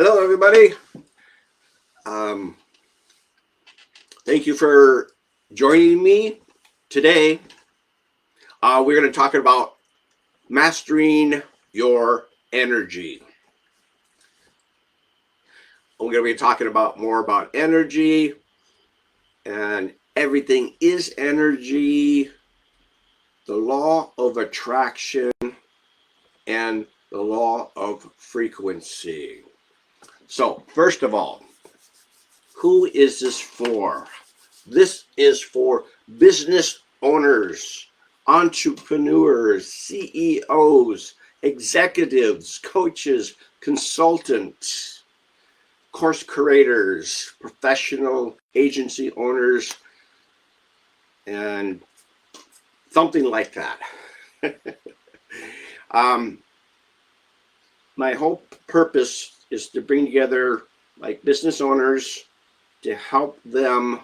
Hello, everybody. Um, Thank you for joining me today. We're going to talk about mastering your energy. We're going to be talking about more about energy, and everything is energy, the law of attraction, and the law of frequency. So, first of all, who is this for? This is for business owners, entrepreneurs, CEOs, executives, coaches, consultants, course creators, professional agency owners, and something like that. My whole purpose is to bring together like business owners to help them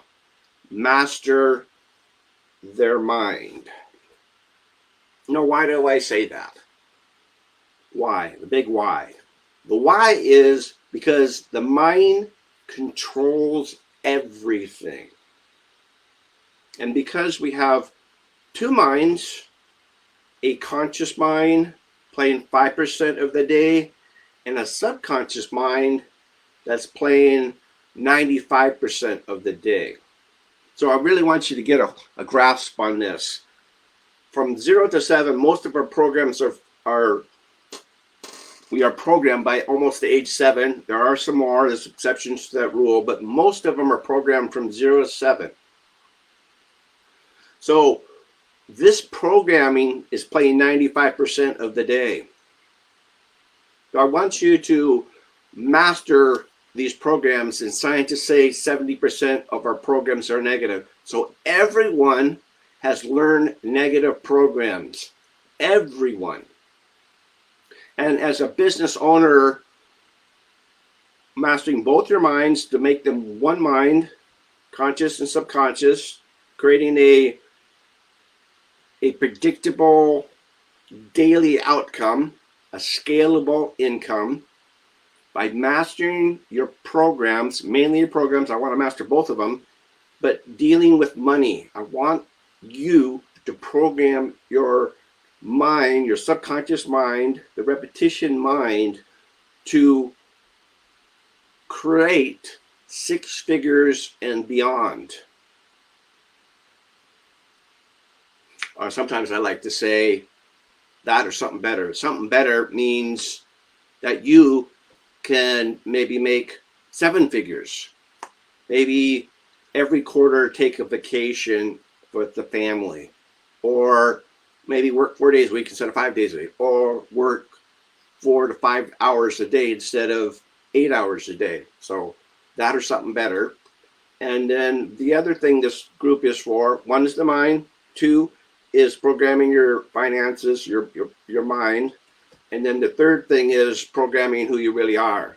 master their mind. Now, why do I say that? Why? The big why. The why is because the mind controls everything. And because we have two minds, a conscious mind playing 5% of the day and a subconscious mind that's playing 95% of the day. So I really want you to get a grasp on this. From 0 to 7, most of our programs we are programmed by almost the age 7. There are some more, there's exceptions to that rule, but most of them are programmed from 0 to 7. So this programming is playing 95% of the day. So I want you to master these programs, and scientists say 70% of our programs are negative. So everyone has learned negative programs. Everyone. And as a business owner, mastering both your minds to make them one mind, conscious and subconscious, creating a predictable daily outcome, a scalable income. By mastering your programs, mainly your programs, I want to master both of them, but dealing with money. I want you to program your mind, your subconscious mind, the repetition mind, to create 6 figures and beyond. Or sometimes I like to say that or something better. Something better means that you can maybe make 7 figures. Maybe every quarter take a vacation with the family, or maybe work 4 days a week instead of 5 days a week, or work 4 to 5 hours a day instead of 8 hours a day. So that or something better. And then the other thing this group is for, 1 is the mind, 2 is programming your finances, your mind. And then the third thing is programming who you really are,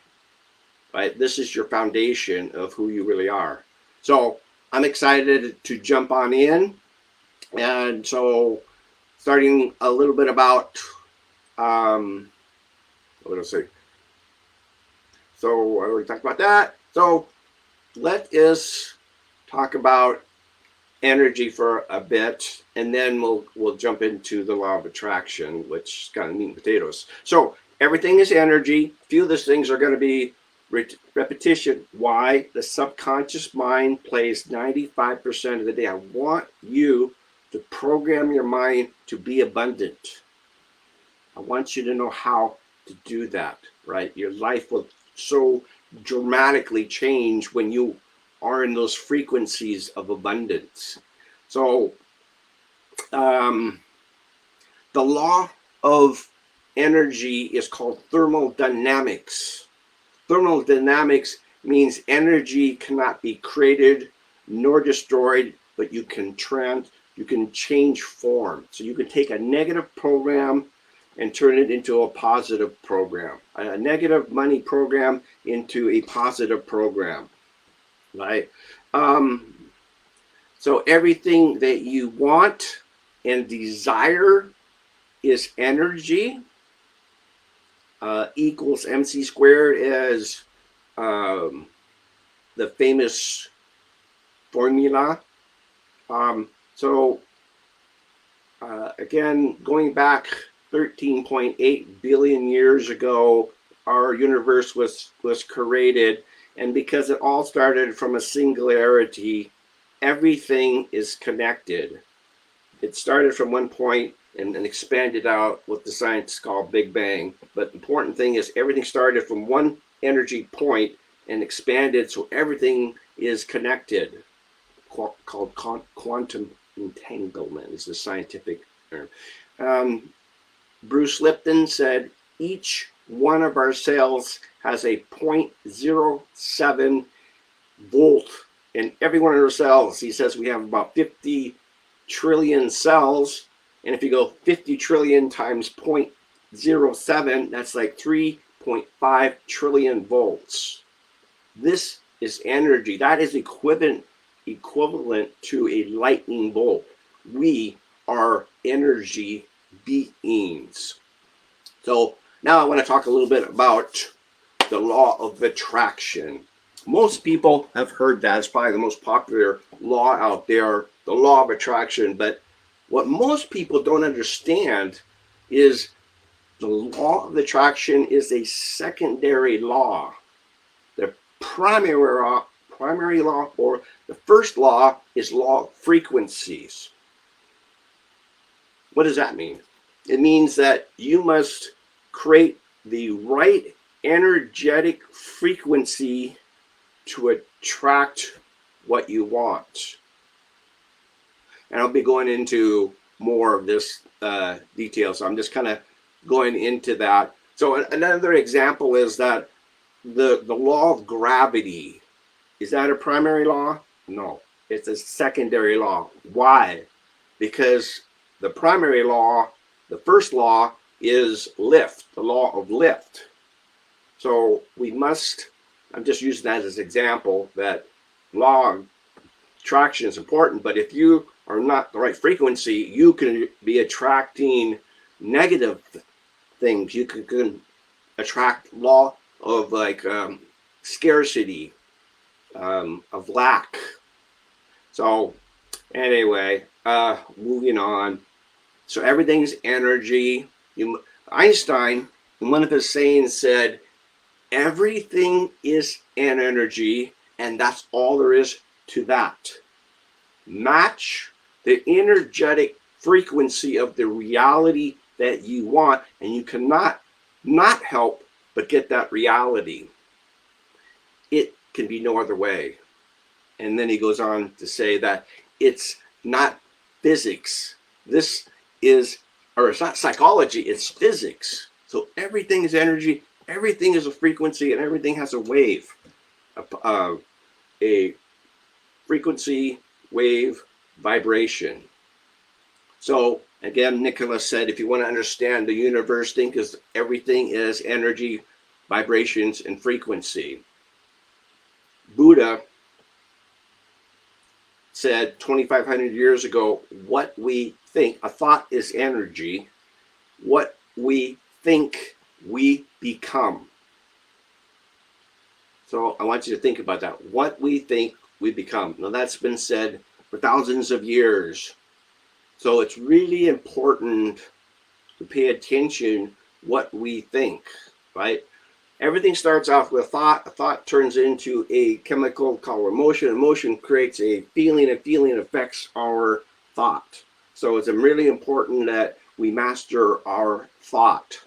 right? This is your foundation of who you really are. So I'm excited to jump on in. And so starting a little bit about, what did I say? So I already talked about that. So let us talk about energy for a bit, and then we'll jump into the law of attraction, which is kind of meat and potatoes. So everything is energy. Few of these things are going to be repetition. Why? The subconscious mind plays 95% of the day. I want you to program your mind to be abundant. I want you to know how to do that, right? Your life will so dramatically change when you are in those frequencies of abundance. So the law of energy is called thermodynamics. Thermodynamics means energy cannot be created nor destroyed, but you can change form. So you can take a negative program and turn it into a positive program, a negative money program into a positive program. Right? So everything that you want and desire is energy. Equals MC squared as the famous formula. So again, going back 13.8 billion years ago, our universe was created, and because it all started from a singularity, everything is connected. It started from one point and expanded out what the science called Big Bang. But the important thing is everything started from one energy point and expanded, so everything is connected, called quantum entanglement is the scientific term. Bruce Lipton said each one of our cells has a 0.07 volt in every one of our cells. He says we have about 50 trillion cells, and if you go 50 trillion times 0.07, that's like 3.5 trillion volts. This is energy. That is equivalent to a lightning bolt. We are energy beings. So now I want to talk a little bit about the law of attraction. Most people have heard that. It's probably the most popular law out there, the law of attraction. But what most people don't understand is the law of attraction is a secondary law. The primary law, or the first law, is law of frequencies. What does that mean? It means that you must create the right energetic frequency to attract what you want. And I'll be going into more of this detail, so I'm just kind of going into that. So another example is that the law of gravity. Is that a primary law? No, it's a secondary law. Why? Because the primary law, the first law, is lift, the law of lift. So we must, I'm just using that as an example, that law of attraction is important, but if you are not the right frequency, you can be attracting negative things. You can attract law of like scarcity, of lack. So anyway, moving on. So everything's energy. Einstein, in one of his sayings, said, everything is an energy, and that's all there is to that. Match the energetic frequency of the reality that you want, and you cannot not help but get that reality. It can be no other way. And then he goes on to say that it's not physics. This is, or it's not psychology, it's physics. So everything is energy, everything is a frequency, and everything has a wave. A frequency, wave, vibration. So again, Nicholas said, if you want to understand the universe, think as everything is energy, vibrations, and frequency. Buddha said 2,500 years ago, what we think, a thought is energy. What we think, we become. So I want you to think about that. What we think, we become. Now that's been said for thousands of years. So it's really important to pay attention what we think, right? Everything starts off with a thought turns into a chemical called emotion. Emotion creates a feeling, and feeling affects our thought. So it's really important that we master our thought.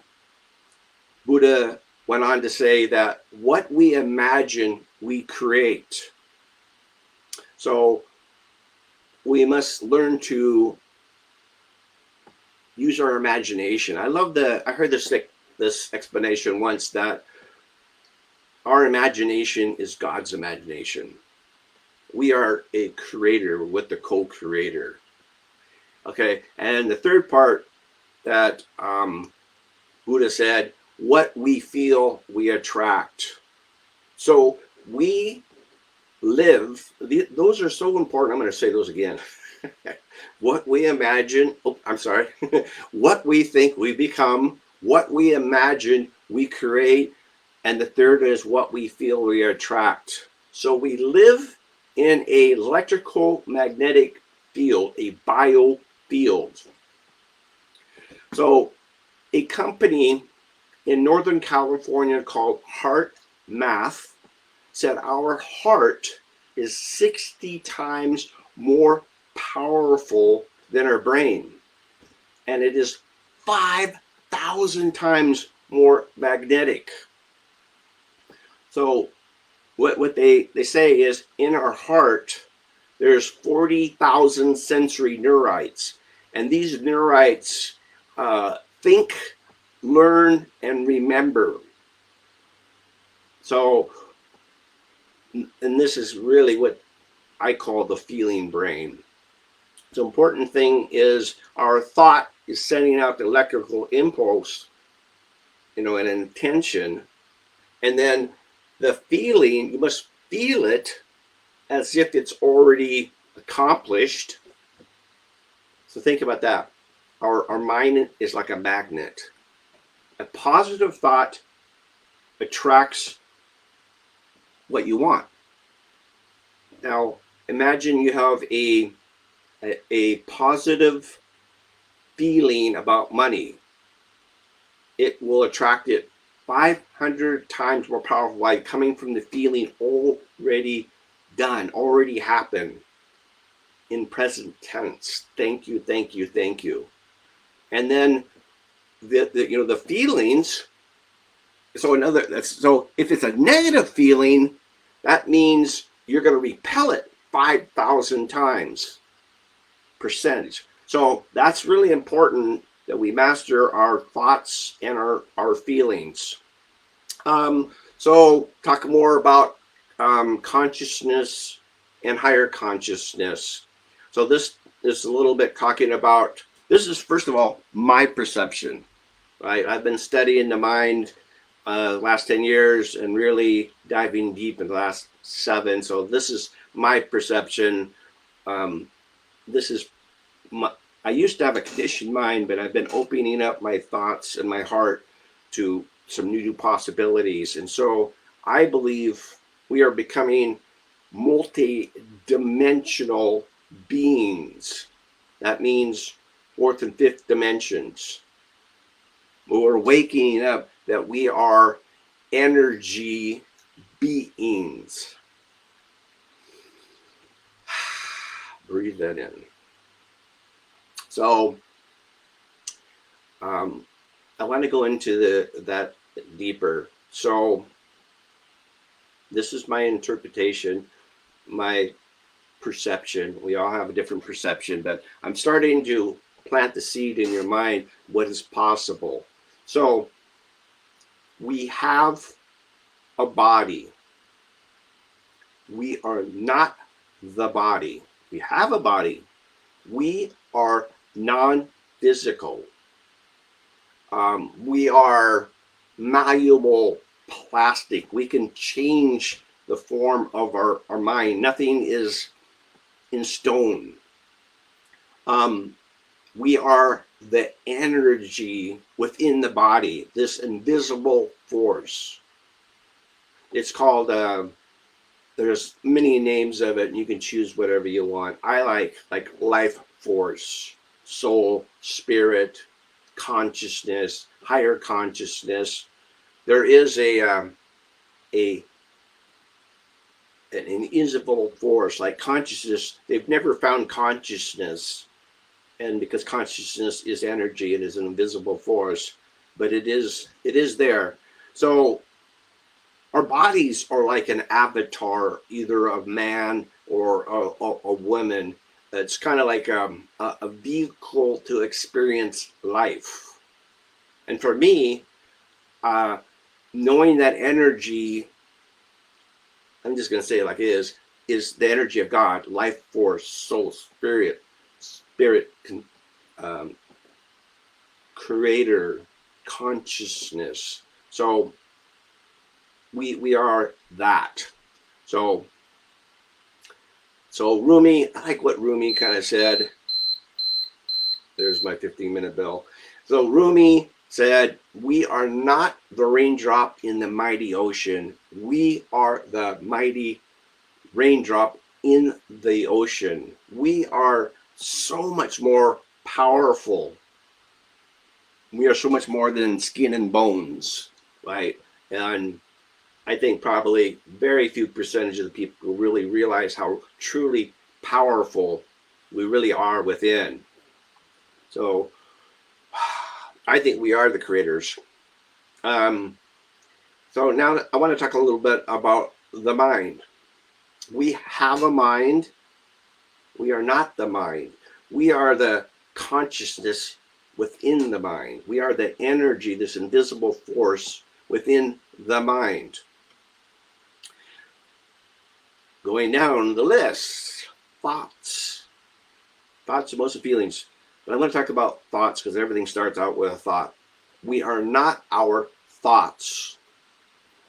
Buddha went on to say that what we imagine, we create. So we must learn to use our imagination. I heard this explanation once, that our imagination is God's imagination. We are a creator with the co-creator. Okay, and the third part that Buddha said, what we feel, we attract. So we live, those are so important. I'm going to say those again. What we imagine, what we think, we become. What we imagine, we create. And the third is what we feel we attract. So we live in a electrical magnetic field, a biofield. So a company in Northern California called Heart Math said our heart is 60 times more powerful than our brain. And it is 5,000 times more magnetic. So what they say is in our heart, there's 40,000 sensory neurites. And these neurites think, learn, and remember. So, and this is really what I call the feeling brain. The important thing is our thought is sending out the electrical impulse, an intention, and then the feeling, you must feel it as if it's already accomplished. So think about that. Our mind is like a magnet. A positive thought attracts what you want. Now, imagine you have a positive feeling about money. It will attract it 500 times more powerful by coming from the feeling already done, already happened, in present tense. Thank you, thank you, thank you. And then the feelings. So if it's a negative feeling, that means you're going to repel it 5,000 times percentage. So that's really important that we master our thoughts and our feelings. So talk more about consciousness and higher consciousness. So this is a little bit talking about, this is first of all my perception, right? I've been studying the mind last 10 years and really diving deep in the last 7. So this is my perception. I used to have a conditioned mind, but I've been opening up my thoughts and my heart to some new possibilities. And so I believe we are becoming multi-dimensional beings. That means 4th and 5th dimensions. We're waking up that we are energy beings. Breathe that in. So I want to go into that deeper. So this is my interpretation, my perception. We all have a different perception, but I'm starting to plant the seed in your mind what is possible. So we have a body. We are not the body. We have a body. We are non-physical. We are malleable plastic. We can change the form of our mind. Nothing is in stone. We are the energy within the body, this invisible force. It's called, there's many names of it, and you can choose whatever you want. I like life force, soul, spirit, consciousness, higher consciousness. There is an invisible force like consciousness. They've never found consciousness, and because consciousness is energy, it is an invisible force, but it is there. So our bodies are like an avatar, either of man or a woman. It's kind of like a vehicle to experience life. And for me, knowing that energy, I'm just going to say it like it is the energy of God, life force, soul, spirit, creator, consciousness. So we are that. So Rumi, I like what Rumi kind of said. There's my 15-minute bell. So Rumi said, "We are not the raindrop in the mighty ocean. We are the mighty raindrop in the ocean. We are so much more powerful. We are so much more than skin and bones, right?" And I think probably very few percentage of the people really realize how truly powerful we really are within. So I think we are the creators. So now I want to talk a little bit about the mind. We have a mind. We are not the mind. We are the consciousness within the mind. We are the energy, this invisible force within the mind. Going down the list, thoughts. Thoughts, emotions, feelings. But I'm going to talk about thoughts because everything starts out with a thought. We are not our thoughts.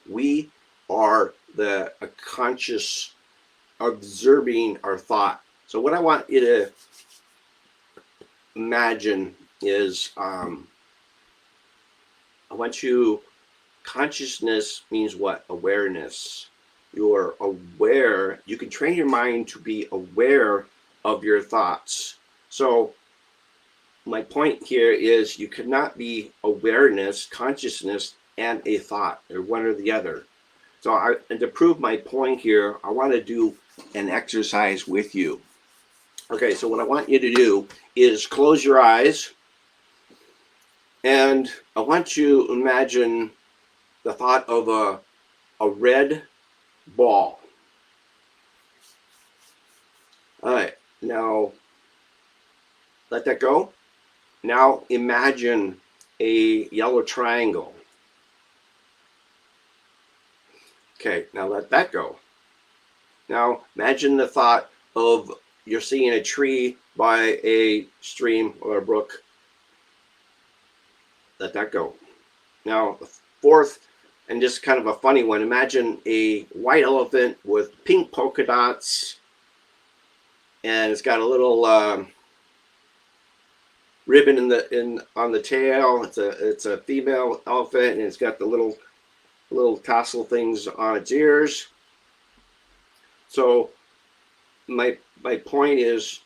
We are the conscious observing our thought. So what I want you to imagine is, I want you, consciousness means what? Awareness. You're aware. You can train your mind to be aware of your thoughts. So my point here is you cannot be awareness, consciousness, and a thought. They're one or the other. So and to prove my point here, I want to do an exercise with you. Okay, so what I want you to do is close your eyes, and I want you to imagine the thought of a red ball. All right, now let that go. Now imagine a yellow triangle. Okay, now let that go. Now imagine the thought of you're seeing a tree by a stream or a brook. Let that go. Now the fourth, and just kind of a funny one, imagine a white elephant with pink polka dots, and it's got a little ribbon on the tail. It's a female elephant, and it's got the little tassel things on its ears. So my point is,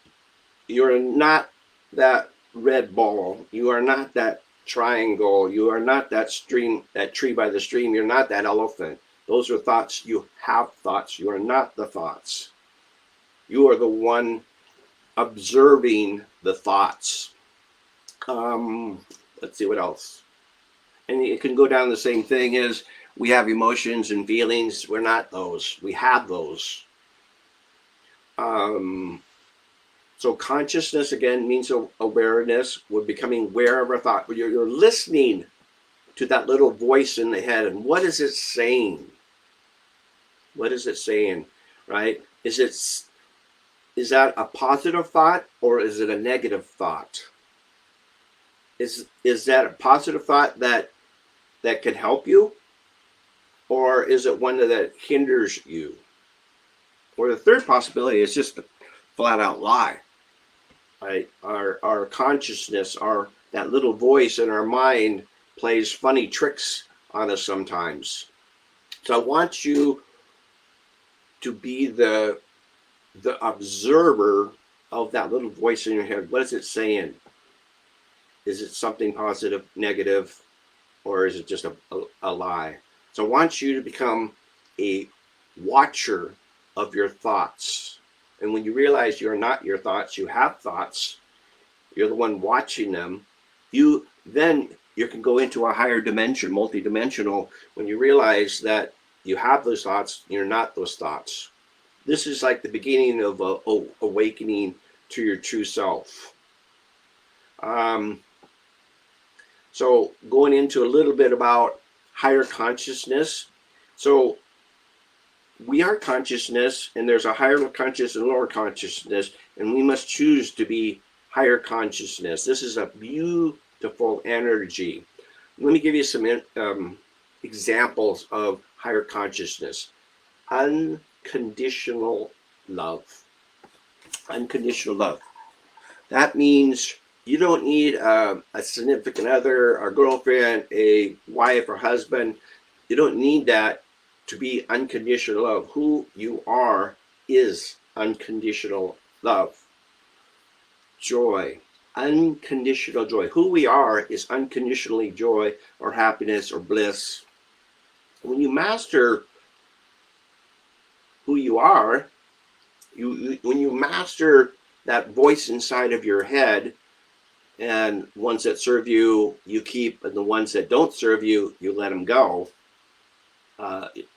you're not that red ball. You are not that triangle. You are not that stream, that tree by the stream. You're not that elephant. Those are thoughts. You have thoughts. You are not the thoughts. You are the one observing the thoughts. Let's see what else. And it can go down the same thing as we have emotions and feelings. We're not those. We have those. So consciousness, again, means awareness. We're becoming aware of our thought. You're listening to that little voice in the head, and what is it saying? What is it saying, right? Is that a positive thought, or is it a negative thought? Is that a positive thought that can help you, or is it one that hinders you? Or the third possibility is just a flat out lie. Right? Our consciousness, that little voice in our mind plays funny tricks on us sometimes. So I want you to be the observer of that little voice in your head. What is it saying? Is it something positive, negative, or is it just a lie? So I want you to become a watcher of your thoughts. And when you realize you're not your thoughts, you have thoughts, you're the one watching them, you can go into a higher dimension, multidimensional, when you realize that you have those thoughts, you're not those thoughts. This is like the beginning of awakening to your true self. So going into a little bit about higher consciousness. So we are consciousness, and there's a higher consciousness and lower consciousness, and we must choose to be higher consciousness. This is a beautiful energy. Let me give you some examples of higher consciousness. Unconditional love. Unconditional love. That means You don't need a significant other, or girlfriend, a wife or husband. You don't need that to be unconditional love. Who you are is unconditional love. Joy, unconditional joy. Who we are is unconditionally joy or happiness or bliss. When you master who you are, when you master that voice inside of your head, and ones that serve you, you keep, and the ones that don't serve you, you let them go.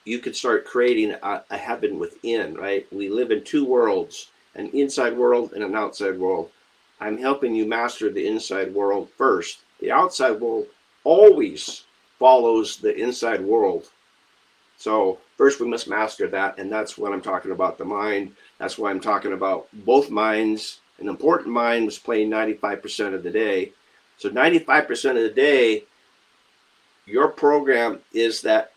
You could start creating a heaven within, right? We live in two worlds, an inside world and an outside world. I'm helping you master the inside world first. The outside world always follows the inside world. So first we must master that, and that's what I'm talking about, the mind. That's why I'm talking about both minds. An important mind was playing 95% of the day. So 95% of the day, your program is that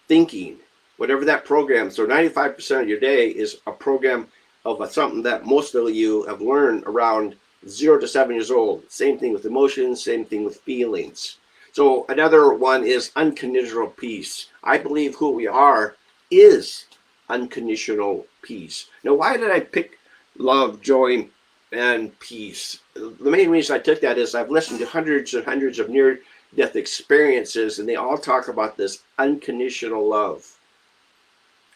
thinking, whatever that program. So 95% of your day is a program of something that most of you have learned around 0 to 7 years old. Same thing with emotions, same thing with feelings. So another one is unconditional peace. I believe who we are is unconditional peace. Now, why did I pick love, joy, and peace? The main reason I took that is I've listened to hundreds and hundreds of near-death experiences, and they all talk about this unconditional love,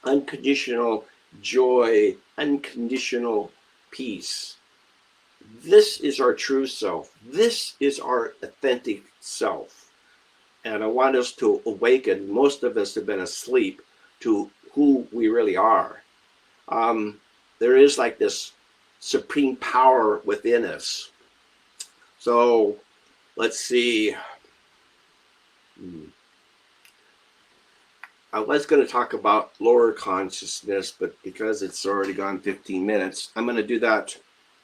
unconditional joy, unconditional peace. This is our true self. This is our authentic self. And I want us to awaken. Most of us have been asleep to who we really are. There is like this supreme power within us. So let's see. I was going to talk about lower consciousness, but because it's already gone 15 minutes, I'm going to do that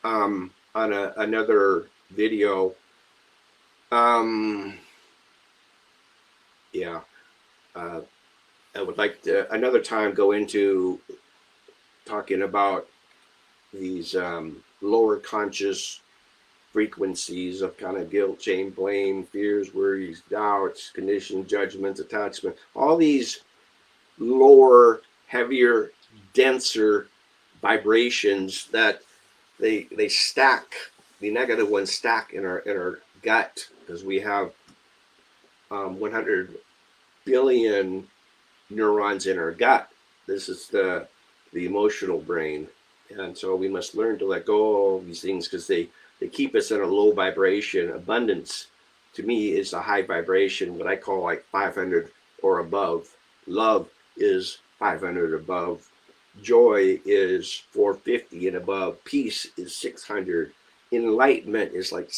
on another video. Yeah, I would like to another time go into talking about these lower conscious frequencies of kind of guilt, shame, blame, fears, worries, doubts, conditioned judgments, attachment, all these lower, heavier, denser vibrations that they stack. The negative ones stack in our gut, because we have 100 billion neurons in our gut. This is the emotional brain, and so we must learn to let go of these things, because they keep us in a low vibration. Abundance to me is a high vibration, what I call like 500 or above. Love is 500 above. Joy is 450 and above. Peace is 600. Enlightenment is like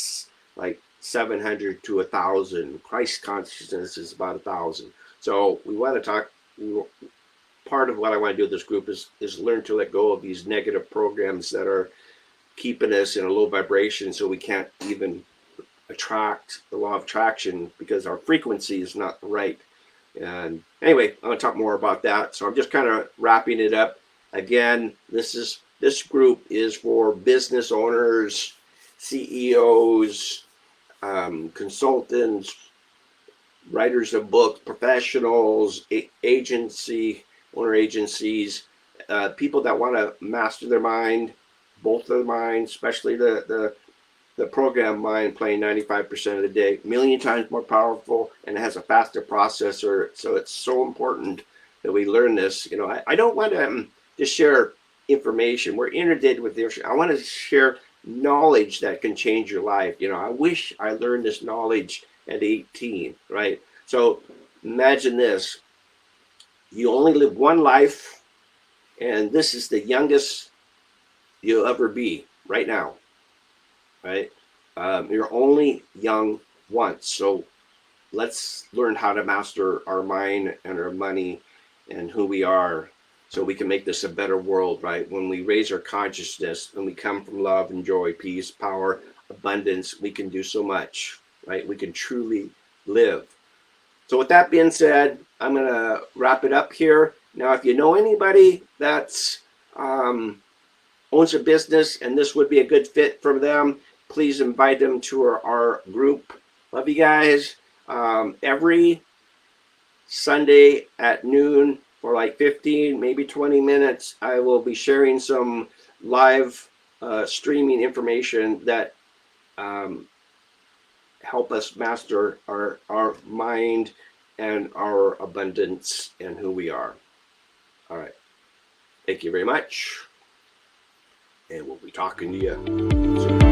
700 to 1,000. Christ consciousness is about 1,000. So we want to talk. Part of what I want to do with this group is learn to let go of these negative programs that are keeping us in a low vibration, so we can't even attract the law of attraction, because our frequency is not right. And anyway, I'm going to talk more about that. So I'm just kind of wrapping it up. Again, this group is for business owners, CEOs, consultants, writers of books, professionals, owner agencies, people that want to master their mind, both of their minds, especially the program mind, playing 95% of the day, a million times more powerful, and it has a faster processor. So it's so important that we learn this. You know, I don't want to just share information. We're inundated with this. I want to share knowledge that can change your life. You know, I wish I learned this knowledge at 18, right? So imagine this. You only live one life, and this is the youngest you'll ever be right now, right? You're only young once. So let's learn how to master our mind and our money and who we are, so we can make this a better world, right? When we raise our consciousness and we come from love and joy, peace, power, abundance, we can do so much, right? We can truly live. So with that being said, I'm going to wrap it up here. Now, if you know anybody that's owns a business and this would be a good fit for them, please invite them to our group. Love you guys. Every Sunday at noon for like 15, maybe 20 minutes, I will be sharing some live streaming information that help us master our mind and our abundance and who we are. All right. Thank you very much. And we'll be talking to you soon.